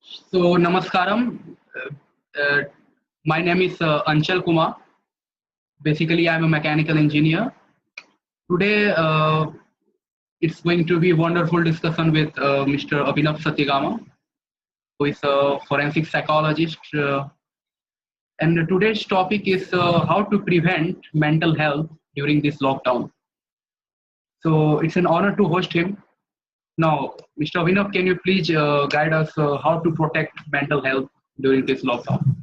So, Namaskaram. Uh, my name is Anchal Kumar. Basically, I'm a mechanical engineer. Today, it's going to be a wonderful discussion with Mr. Abhinav Sathyagama, who is a forensic psychologist. And today's topic is how to prevent mental health during this lockdown. So, it's an honor to host him. Now, Mr. Abhinav, can you please guide us how to protect mental health during this lockdown?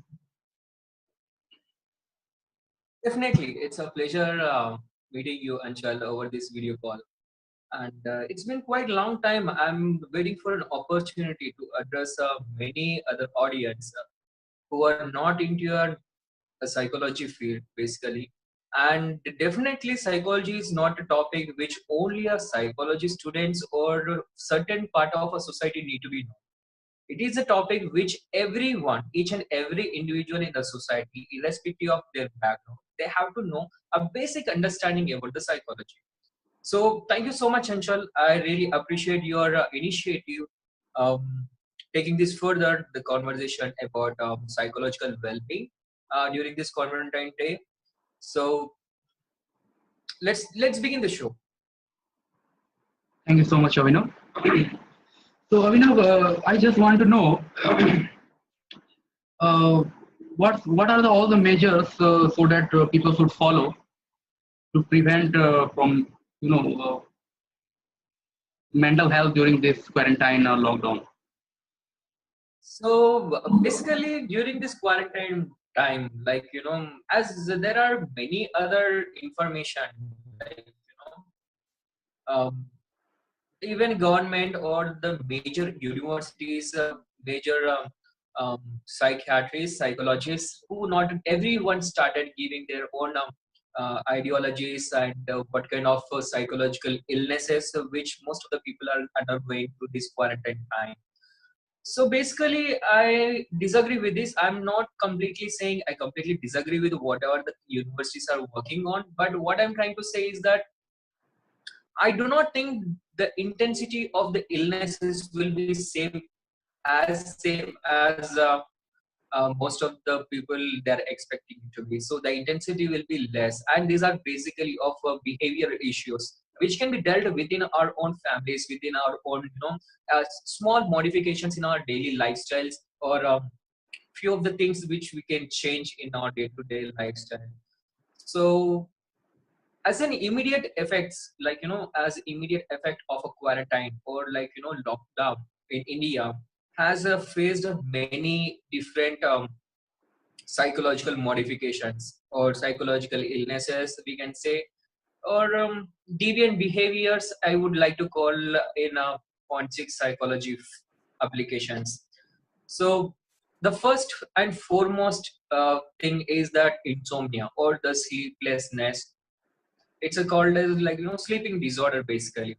Definitely, it's a pleasure meeting you, Anchal, over this video call. And it's been quite a long time. I'm waiting for an opportunity to address many other audience who are not into your psychology field, basically. And definitely, psychology is not a topic which only a psychology students or certain part of a society need to be known. It is a topic which everyone, each and every individual in the society, irrespective of their background, they have to know a basic understanding about the psychology. So thank you so much, Anshal. I really appreciate your initiative taking this further, the conversation about psychological well-being during this quarantine day. So let's begin the show. Thank you so much, Abhinav. So, Abhinav, I just want to know uh, what are all the measures so that people should follow to prevent from mental health during this quarantine or lockdown. So basically, during this quarantine time, as there are many other information, like um, even government or the major universities, major psychiatrists, psychologists, who not everyone started giving their own ideologies and what kind of psychological illnesses which most of the people are undergoing through this quarantine time. So basically, I disagree with this. I'm not completely saying I completely disagree with whatever the universities are working on, but what I'm trying to say is that I do not think the intensity of the illnesses will be same as most of the people they're expecting it to be. So the intensity will be less, and these are basically of behavioral issues which can be dealt within our own families, within our own small modifications in our daily lifestyles, or few of the things which we can change in our day-to-day lifestyle. So as an immediate effects, as immediate effect of a quarantine or lockdown in India has faced many different psychological modifications or psychological illnesses, we can say, or deviant behaviors, I would like to call in forensic psychology applications. So the first and foremost thing is that insomnia or the sleeplessness. It's a called as sleeping disorder basically.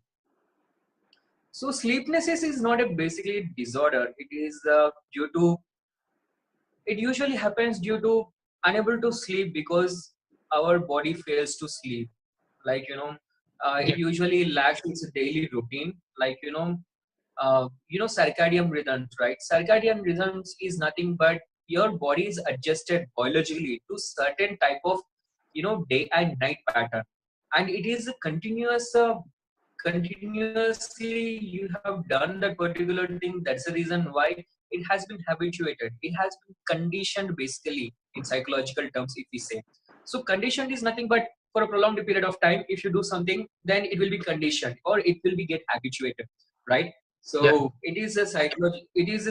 So sleeplessness is not a basically disorder. It is due to, it usually happens due to unable to sleep because our body fails to sleep. It usually lacks its daily routine. Circadian rhythms, right? Circadian rhythms is nothing but your body is adjusted biologically to certain type of day and night pattern, and it is a continuously you have done that particular thing. That's the reason why it has been habituated, it has been conditioned basically in psychological terms, if we say. So conditioned is nothing but for a prolonged period of time, if you do something, then it will be conditioned or it will be get habituated, right? Yeah. So it is a psychology, it is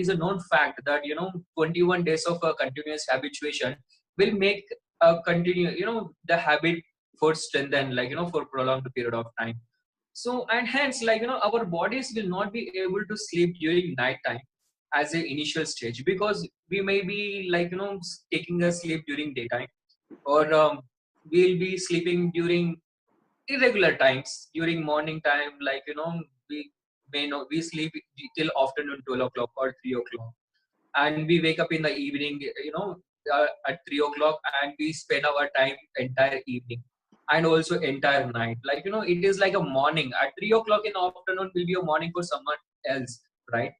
a known fact that 21 days of a continuous habituation will make a continue the habit for strengthen, for prolonged period of time. So, and hence, our bodies will not be able to sleep during night time as an initial stage, because we may be taking a sleep during daytime, or we'll be sleeping during irregular times during morning time, we may not, we sleep till afternoon 12 o'clock or 3 o'clock, and we wake up in the evening at 3 o'clock, and we spend our time entire evening and also entire night. It is like a morning at 3 o'clock in the afternoon will be a morning for someone else, right?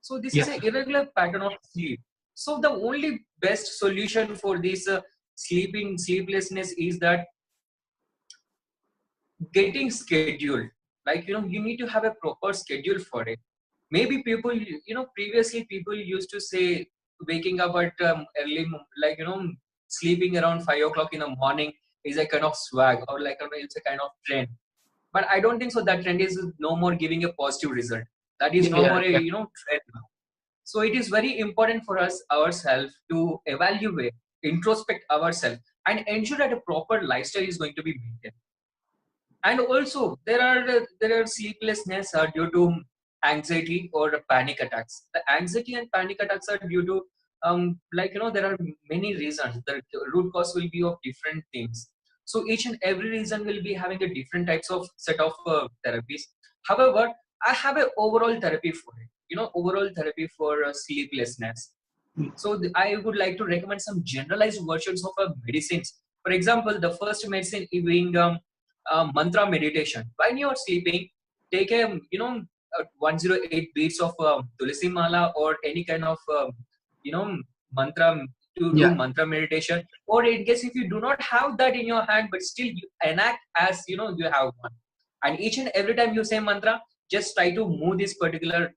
So this is Yes. an irregular pattern of sleep. So the only best solution for this sleeplessness is that getting scheduled. Like, you need to have a proper schedule for it. Maybe people, previously people used to say waking up at early, like, sleeping around 5 o'clock in the morning is a kind of swag, or like, it's a kind of trend. But I don't think so. That trend is no more giving a positive result. That is Yeah, no yeah, more a, yeah. trend now. So it is very important for us ourselves to evaluate, introspect ourselves, and ensure that a proper lifestyle is going to be maintained. And also there are sleeplessness are due to anxiety or panic attacks. The anxiety and panic attacks are due to like, there are many reasons. The root cause will be of different things. So each and every reason will be having a different types of set of therapies. However, I have an overall therapy for it, overall therapy for sleeplessness. Mm. So I would like to recommend some generalized versions of medicines. For example, the first medicine being mantra meditation. When you are sleeping, take a 108 beats of tulsi mala or any kind of you know mantra to do Yeah. mantra meditation. Or in case if you do not have that in your hand, but still you enact as you have one. And each and every time you say mantra, just try to move this particular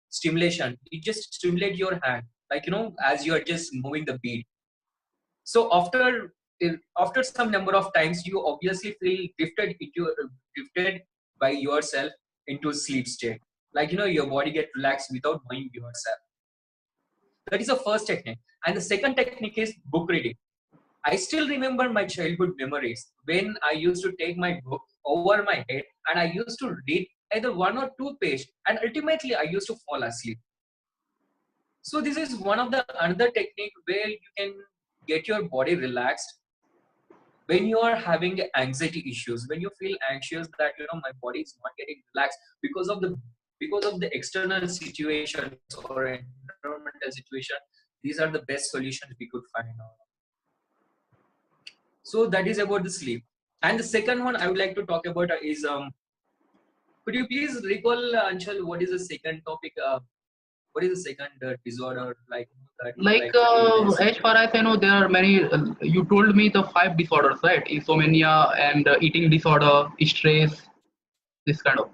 stimulation. You just stimulate your hand, like, as you are just moving the beat. So after some number of times, you obviously feel drifted by yourself into sleep state. Like, your body get relaxed without knowing yourself. That is the first technique. And the second technique is book reading. I still remember my childhood memories when I used to take my book over my head and I used to read either one or two pages, and ultimately I used to fall asleep. So this is one of the another technique where you can get your body relaxed when you are having anxiety issues, when you feel anxious that my body is not getting relaxed because of the external situations or environmental situation. These are the best solutions we could find out. So that is about the sleep. And the second one I would like to talk about is could you please recall, Anshul, what is the second topic? What is the second disorder like that you would Like, like to illness? as far as I know, there are many. You told me the 5 disorders, right? Insomnia and eating disorder, stress, this kind of.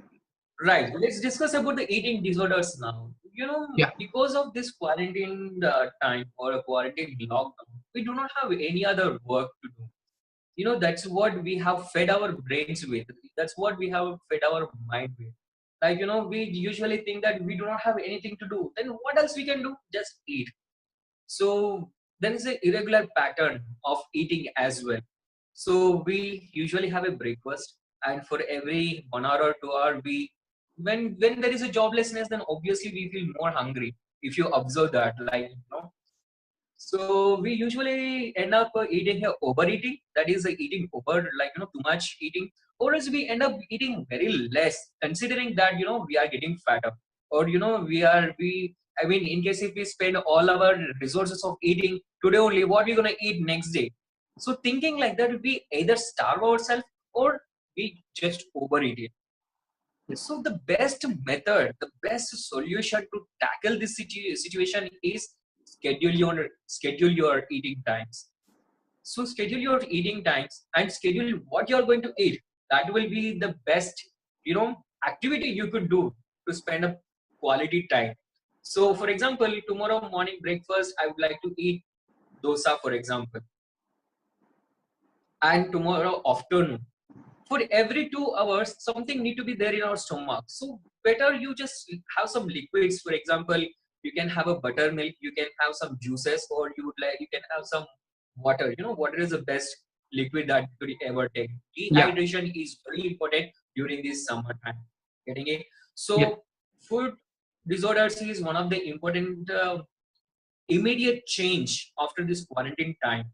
Right. Let's discuss about the eating disorders now. Yeah. Because of this quarantine time or a quarantine lockdown, we do not have any other work to do. That's what we have fed our brains with. That's what we have fed our mind with. Like, we usually think that we do not have anything to do. Then what else we can do? Just eat. So there is an irregular pattern of eating as well. So we usually have a breakfast, and for every 1 hour or 2 hour, when there is a joblessness, then obviously we feel more hungry. If you observe that, like, so we usually end up eating overeating. That is eating over, like, too much eating, or else we end up eating very less, considering that we are getting fatter, or I mean, in case if we spend all our resources of eating today only, what we're gonna eat next day. So thinking like that, we either starve ourselves or we just overeat it. So the best method, the best solution to tackle this situation is schedule your eating times. So schedule your eating times and schedule what you are going to eat. That will be the best, activity you could do to spend a quality time. So for example, tomorrow morning breakfast, I would like to eat dosa, for example, and tomorrow afternoon, for every 2 hours something need to be there in our stomach. So better you just have some liquids. For example, you can have a buttermilk, you can have some juices, or you can have some water. Water is the best liquid that you could ever take. Yeah. Dehydration is very important during this summer time. Getting it? Yeah. So food disorders is one of the important immediate change after this quarantine time,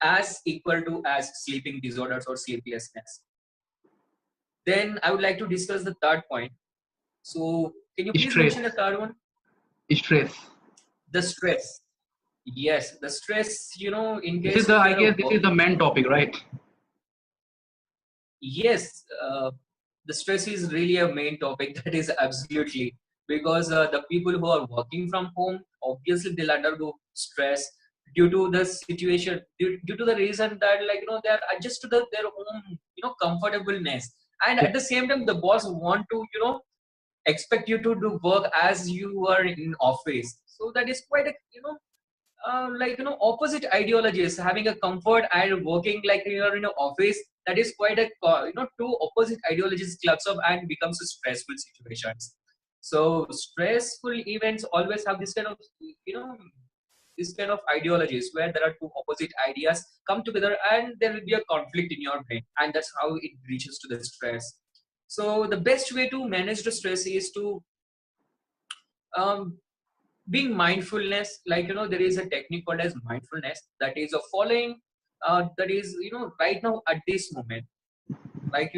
as equal to as sleeping disorders or sleeplessness. Then I would like to discuss the third point. So can you please Stress. mention the third one? Stress. The stress. Yes, the stress, in This is case the. if I you're a guess this is the main topic, right? yes, the stress is really a main topic. That is absolutely. because the people who are working from home, obviously they'll undergo stress due to the situation, due to the reason that, like, they are adjust to their own, comfortableness. And Yeah. at the same time, the boss want to, expect you to do work as you are in office. So that is quite a, opposite ideologies, having a comfort and working like you're in an office. That is quite a, two opposite ideologies clubs up and becomes a stressful situations. So stressful events always have this kind of, this kind of ideologies where there are two opposite ideas come together and there will be a conflict in your brain, and that's how it reaches to the stress. So the best way to manage the stress is to, um, being mindfulness. Like, there is a technique called as mindfulness, that is a following, that is, right now at this moment, like,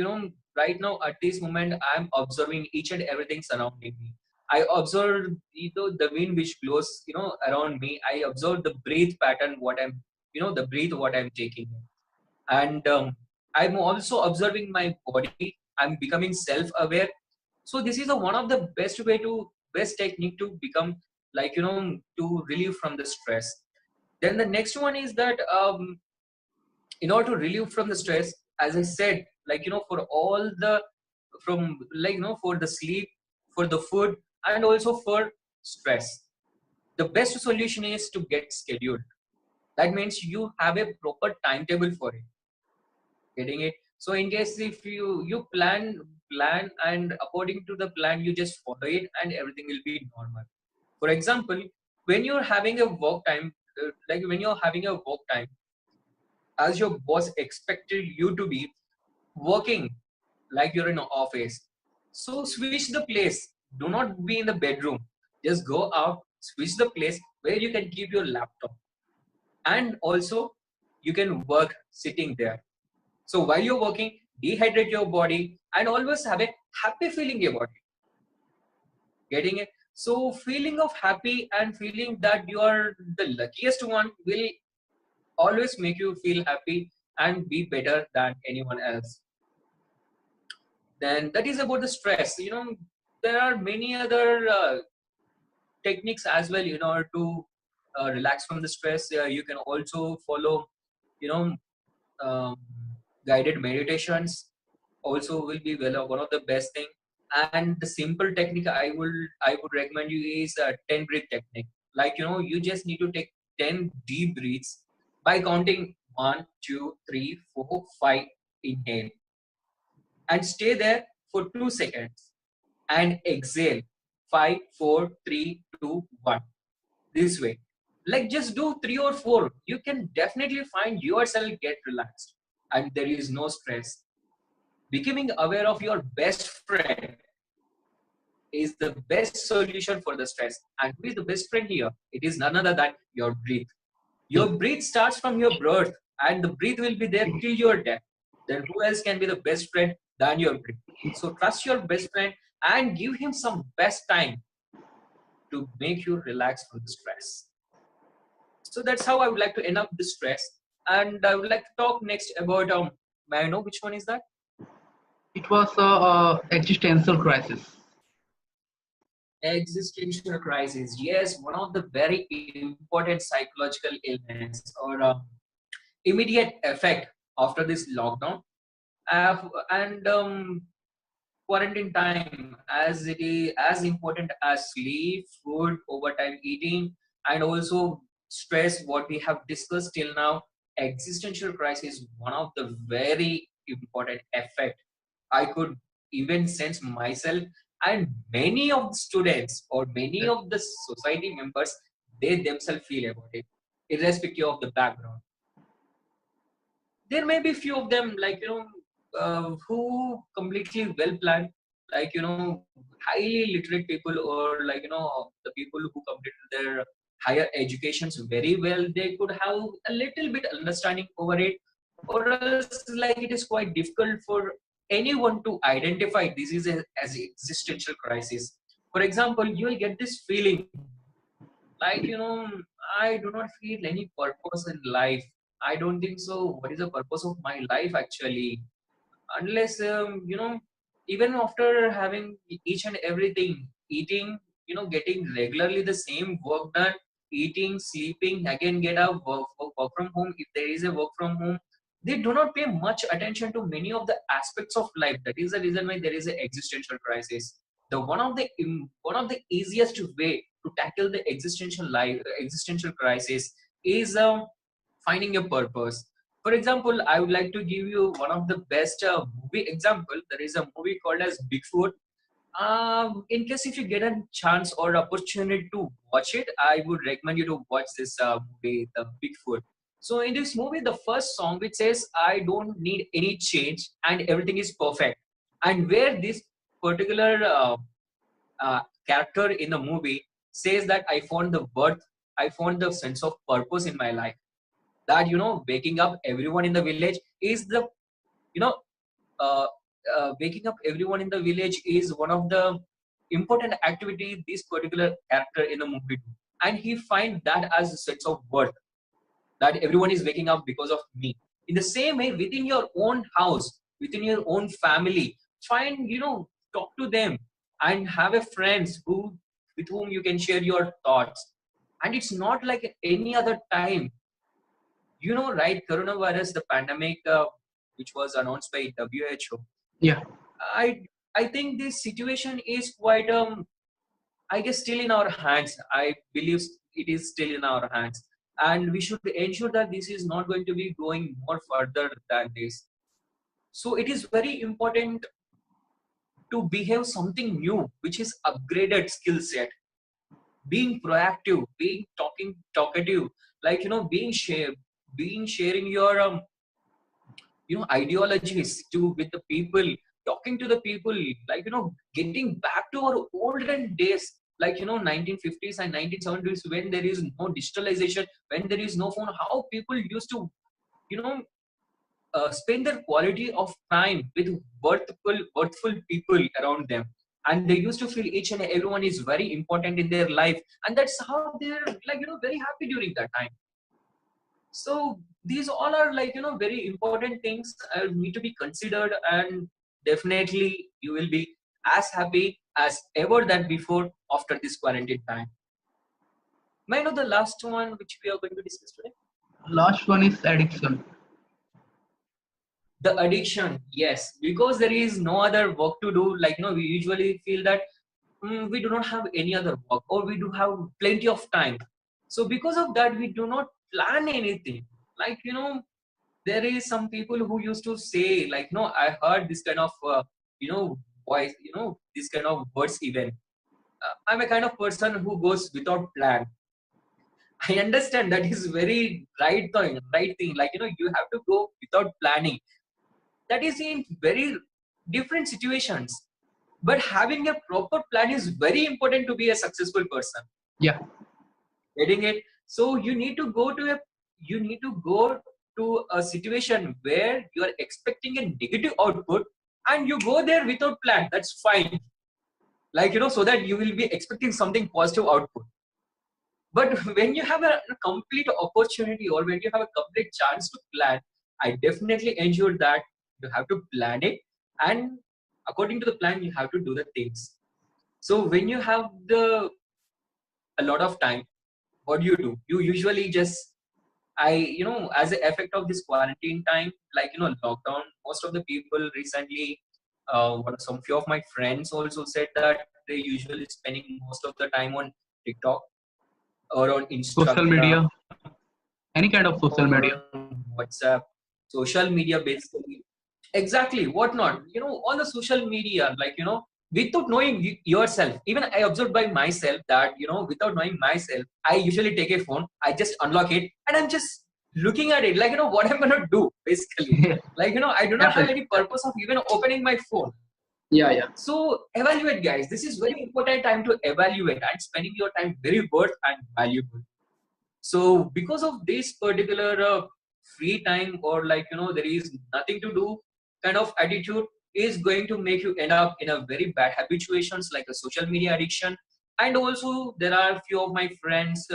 right now at this moment, I'm observing each and everything surrounding me. I observe, the wind which blows, around me. I observe the breath pattern, what I'm, the breath what I'm taking in. And I'm also observing my body. I'm becoming self-aware. So this is a one of the best technique to become, like, to relieve from the stress. Then the next one is that, in order to relieve from the stress, as I said, like, for all the, from, like, for the sleep, for the food, and also for stress, the best solution is to get scheduled. That means you have a proper timetable for it. Getting it? So in case if you plan, and according to the plan you just follow it, and everything will be normal. For example, when you're having a work time, like when you're having a work time, as your boss expected you to be working like you're in an office, so switch the place. Do not be in the bedroom. Just go out, switch the place where you can keep your laptop, and also you can work sitting there. So while you're working, dehydrate your body and always have a happy feeling in your body. Getting it? So feeling of happy and feeling that you are the luckiest one will always make you feel happy and be better than anyone else. Then that is about the stress. There are many other techniques as well in order to relax from the stress. You can also follow, you know, um, guided meditations. Also will be one of the best thing. And the simple technique I would recommend you is a 10 breath technique. Like, you just need to take 10 deep breaths by counting 1, 2, 3, 4, 5. Inhale and stay there for 2 seconds and exhale 5, 4, 3, 2, 1. This way, like, just do 3 or 4. You can definitely find yourself get relaxed and there is no stress. Becoming aware of your best friend is the best solution for the stress. And who is the best friend here? It is none other than your breath. Your breath starts from your birth, and the breath will be there till your death. Then who else can be the best friend than your breath? So trust your best friend and give him some best time to make you relax from the stress. So that's how I would like to end up the stress. And I would like to talk next about, may I know which one is that? It was a existential crisis. Existential crisis. Yes, one of the very important psychological illness or immediate effect after this lockdown. And quarantine time, as it is as important as sleep, food, overtime eating, and also stress, what we have discussed till now. Existential crisis is one of the very important effect. I could even sense myself, and many of the students or many of the society members, they themselves feel about it, irrespective of the background. There may be few of them, like, who completely well planned, like, highly literate people, or like, the people who completed their higher educations very well. They could have a little bit understanding over it, or else, like, it is quite difficult for anyone to identify this is as existential crisis. For example, you will get this feeling like, I do not feel any purpose in life. I don't think so. What is the purpose of my life actually? Unless, even after having each and everything, eating, getting regularly the same work done, eating, sleeping, again get up, work from home. If there is a work from home, they do not pay much attention to many of the aspects of life. That is the reason why there is an existential crisis. The one of the easiest way to tackle the existential crisis is finding a purpose. For example, I would like to give you one of the best movie example. There is a movie called as Bigfoot. In case if you get a chance or opportunity to watch it, I would recommend you to watch this movie, The Bigfoot. So in this movie, the first song which says, "I don't need any change and everything is perfect," and where this particular character in the movie says that I found the sense of purpose in my life. That waking up everyone in the village is the you know waking up everyone in the village is one of the important activity this particular character in the movie do. And he finds that as a sense of worth, that everyone is waking up because of me. In the same way, within your own house, within your own family, find, talk to them and have a friends with whom you can share your thoughts. And it's not like any other time. Right? Coronavirus, the pandemic, which was announced by WHO. Yeah. I think this situation is quite I guess still in our hands. I believe it is still in our hands, and we should ensure that this is not going to be going more further than this. So it is very important to behave something new, which is upgraded skill set, being proactive, being talkative, like being sharing your ideologies to with the people, talking to the people, like getting back to our olden days, like 1950s and 1970s, when there is no digitalization, when there is no phone, how people used to you know spend their quality of time with worthful people around them, and they used to feel each and everyone is very important in their life, and that's how they're like very happy during that time. So these all are like very important things need to be considered, and definitely you will be as happy as ever than before after this quarantine time. May I know the last one which we are going to discuss today? Last one is addiction. The addiction, yes, because there is no other work to do. Like we usually feel that we do not have any other work, or we do have plenty of time. So because of that, we do not plan anything. Like there is some people who used to say like, no, I heard this kind of voice, this kind of words even. I'm a kind of person who goes without plan. I understand that is very right thing. Like you have to go without planning. That is in very different situations. But having a proper plan is very important to be a successful person. Yeah. Getting it? So you need to go to a situation where you are expecting a negative output, and you go there without plan. That's fine. Like so that you will be expecting something positive output. But when you have a complete opportunity, or when you have a complete chance to plan, I definitely ensure that you have to plan it, and according to the plan, you have to do the things. So when you have a lot of time, what do? You usually just, as an effect of this quarantine time, like lockdown, most of the people recently, some few of my friends also said that they usually spending most of the time on TikTok or on Social Instagram media. Any kind of social or media. on WhatsApp, social media basically. Exactly, what not? All the social media, like, without knowing yourself. Even I observed by myself that, without knowing myself, I usually take a phone, I just unlock it, and I'm just looking at it, like, what I'm gonna do, basically. Like, I do not have Happens. any purpose of even opening my phone. Yeah, yeah. So evaluate, guys. This is very important time to evaluate, and spending your time very worth and valuable. So because of this particular free time, or like there is nothing to do kind of attitude, is going to make you end up in a very bad habituations like a social media addiction. And also there are few of my friends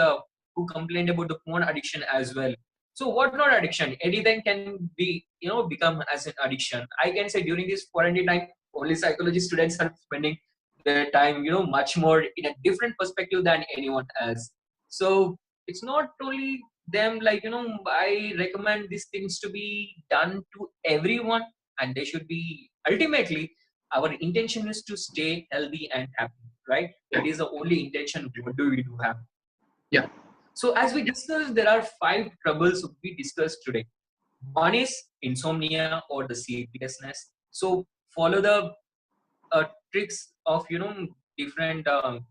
who complained about the porn addiction as well. So what not addiction, anything can be become as an addiction. I can say during this quarantine time, only psychology students are spending their time, much more in a different perspective than anyone else. So it's not only them, like, I recommend these things to be done to everyone, and they should be, ultimately, our intention is to stay healthy and happy, right? That is the only intention. What do we do have? Yeah. So as we discussed, there are 5 troubles we discussed today. One is insomnia or the sleeplessness. So follow the tricks of different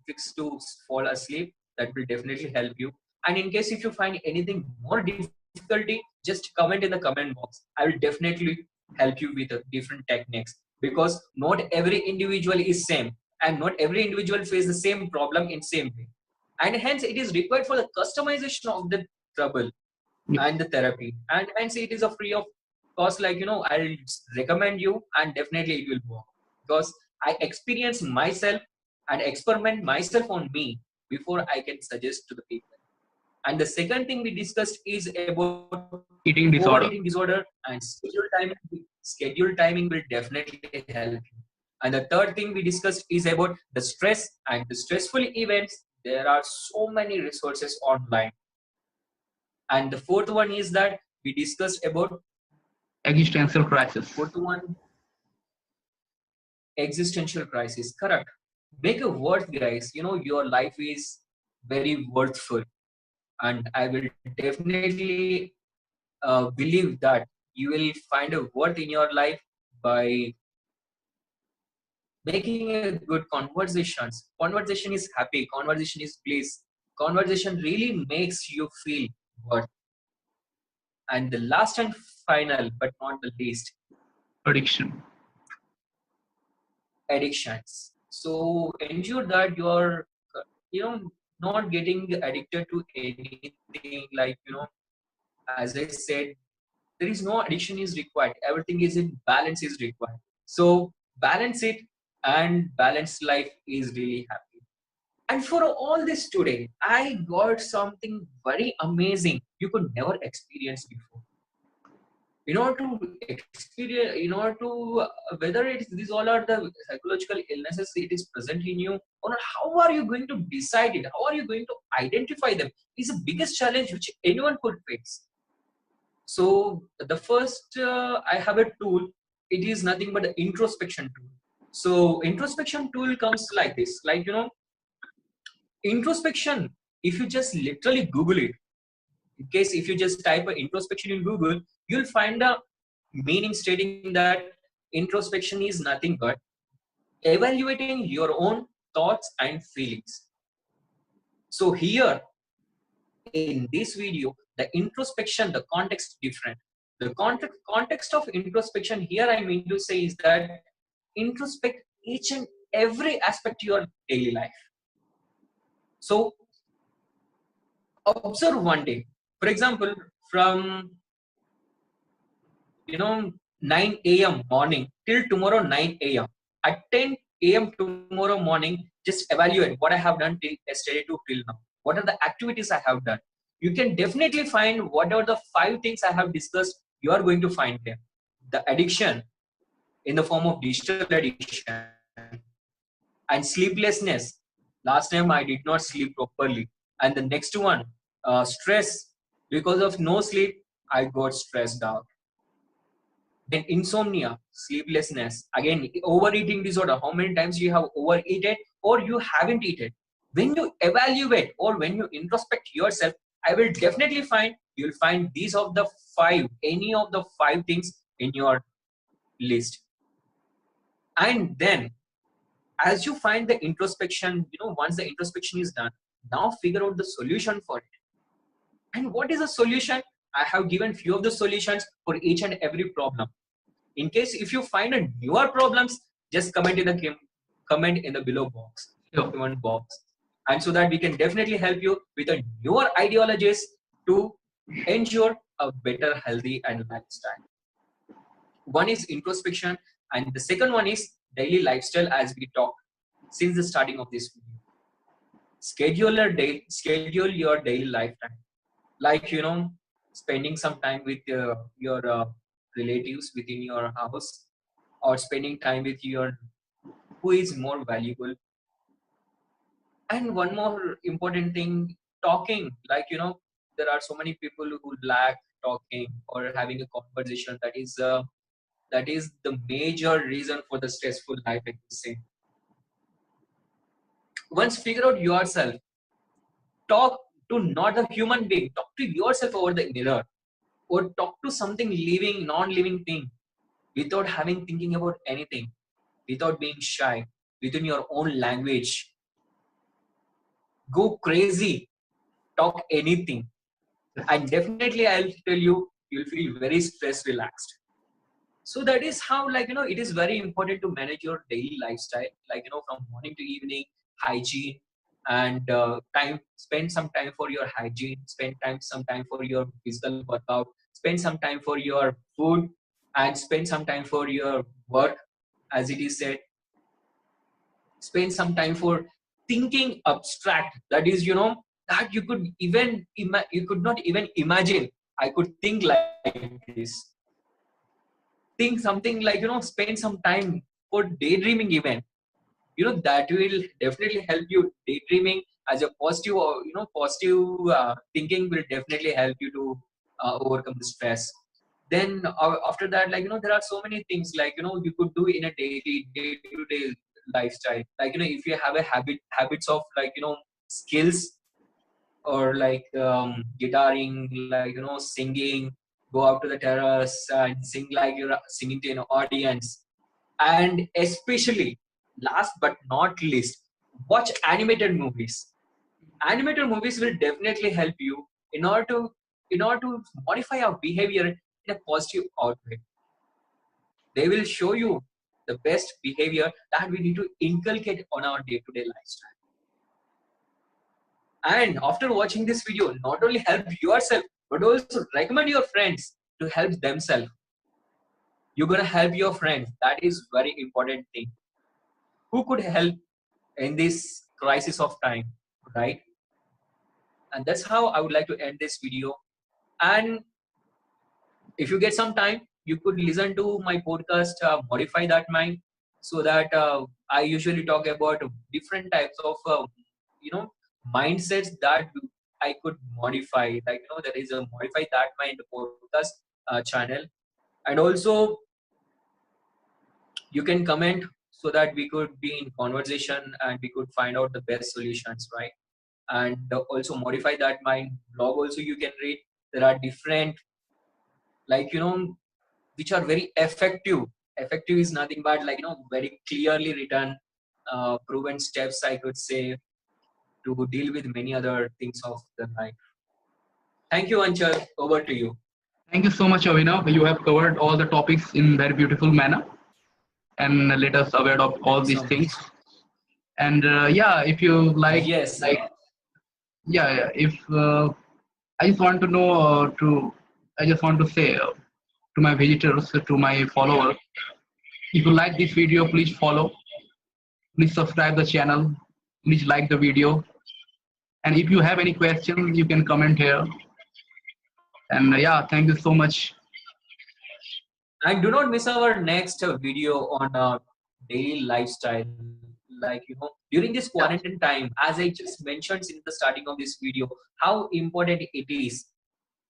tricks to fall asleep. That will definitely help you. And in case if you find anything more difficulty, just comment in the comment box. I will definitely help you with different techniques, because not every individual is same, and not every individual face the same problem in same way, and hence it is required for the customization of the trouble and the therapy, and hence it is a free of cost. Like, I'll recommend you, and definitely it will work, because I experience myself and experiment myself on me before I can suggest to the people. And the second thing we discussed is about Eating disorder. overeating disorder, and schedule timing will definitely help you. And the third thing we discussed is about the stress and the stressful events. There are so many resources online. And the fourth one is that we discussed about Existential crisis. fourth one, existential crisis. Correct. Make a worth, guys. Your life is very worthful, and I will definitely believe that you will find a worth in your life by making a good conversations. Conversation is happy. Conversation is bliss. Conversation really makes you feel worth. And the last and final, but not the least, Addiction. addictions. So ensure that you're, not getting addicted to anything. Like, as I said, there is no addiction is required. Everything is in balance is required. So balance it, and balanced life is really happy. And for all this today, I got something very amazing you could never experience before. In order to experience, in order to whether it's these all are the psychological illnesses it is present in you, or how are you going to decide it, how are you going to identify them, is the biggest challenge which anyone could face. So the first, I have a tool. It is nothing but an introspection tool. So introspection tool comes like this, like, introspection, if you just literally Google it, in case if you just type introspection in Google, you'll find a meaning stating that introspection is nothing but evaluating your own thoughts and feelings. So here in this video, the introspection, the context different. The context of introspection here I mean to say is that introspect each and every aspect of your daily life. So observe one day, for example, from 9 a.m. morning till tomorrow 9 a.m. At 10 a.m. tomorrow morning, just evaluate what I have done till yesterday to till now. What are the activities I have done? You can definitely find whatever the 5 things I have discussed, you are going to find them. The addiction in the form of digital addiction and sleeplessness. Last time I did not sleep properly. And the next one, stress. Because of no sleep, I got stressed out. Then insomnia, sleeplessness, again overeating disorder. How many times you have overeaten or you haven't eaten? When you evaluate or when you introspect yourself, I will definitely find you'll find these of the 5, any of the 5 things in your list. And then as you find the introspection, once the introspection is done, now figure out the solution for it. And what is the solution? I have given few of the solutions for each and every problem. In case if you find a newer problems, just comment in the below box, comment box, and so that we can definitely help you with a newer ideologies to ensure a better healthy and lifestyle. One is introspection, and the second one is daily lifestyle, as we talked since the starting of this video. Schedule your daily lifetime, like spending some time with your relatives within your house, or spending time with your who is more valuable. And one more important thing, talking. Like, there are so many people who lack talking or having a conversation. That is the major reason for the stressful life, I could say. Once figure out yourself, talk to not a human being, talk to yourself over the mirror, or talk to something living, non-living thing, without having thinking about anything, without being shy, within your own language. Go crazy, talk anything, and definitely I'll tell you, you'll feel very stress relaxed. So that is how, it is very important to manage your daily lifestyle, from morning to evening, hygiene, and spend some time for your hygiene, some time for your physical workout, spend some time for your food, and spend some time for your work, as it is said. Spend some time for thinking abstract. That is, that you could you could not even imagine. I could think like this. Think something like, spend some time for daydreaming even. That will definitely help you. Daydreaming as a positive, or positive thinking will definitely help you to overcome the stress. Then after that, there are so many things, you could do in a day-to-day lifestyle. If you have a habits of, skills, or guitaring, singing, go out to the terrace and sing, like you're singing to an audience. And especially, last but not least, watch animated movies. Animated movies will definitely help you in order to modify our behavior in a positive outlet. They will show you the best behavior that we need to inculcate on our day-to-day lifestyle. And after watching this video, not only help yourself, but also recommend your friends to help themselves. You're going to help your friends. That is very important thing. Who could help in this crisis of time, right? And that's how I would like to end this video. And if you get some time, you could listen to my podcast, Modify That Mind, so that I usually talk about different types of, mindsets that I could modify. There is a Modify That Mind podcast channel. And also, you can comment so that we could be in conversation and we could find out the best solutions, right? And also Modify That Mind blog also you can read. There are different, which are very effective. Effective is nothing but very clearly written, proven steps, I could say, to deal with many other things of the life. Thank you, Anchal. Over to you. Thank you so much, Abhinav. You have covered all the topics in very beautiful manner and let us aware of all these things. And if you like, yes, if I just want to know I just want to say to my visitors, to my followers, if you like this video, please follow, please subscribe the channel, please like the video, and if you have any questions, you can comment here. And thank you so much. And do not miss our next video on daily lifestyle. During this quarantine time, as I just mentioned in the starting of this video, how important it is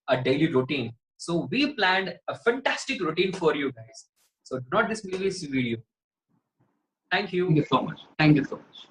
a daily routine. So we planned a fantastic routine for you guys. So do not miss this video. Thank you. Thank you so much. Thank you so much.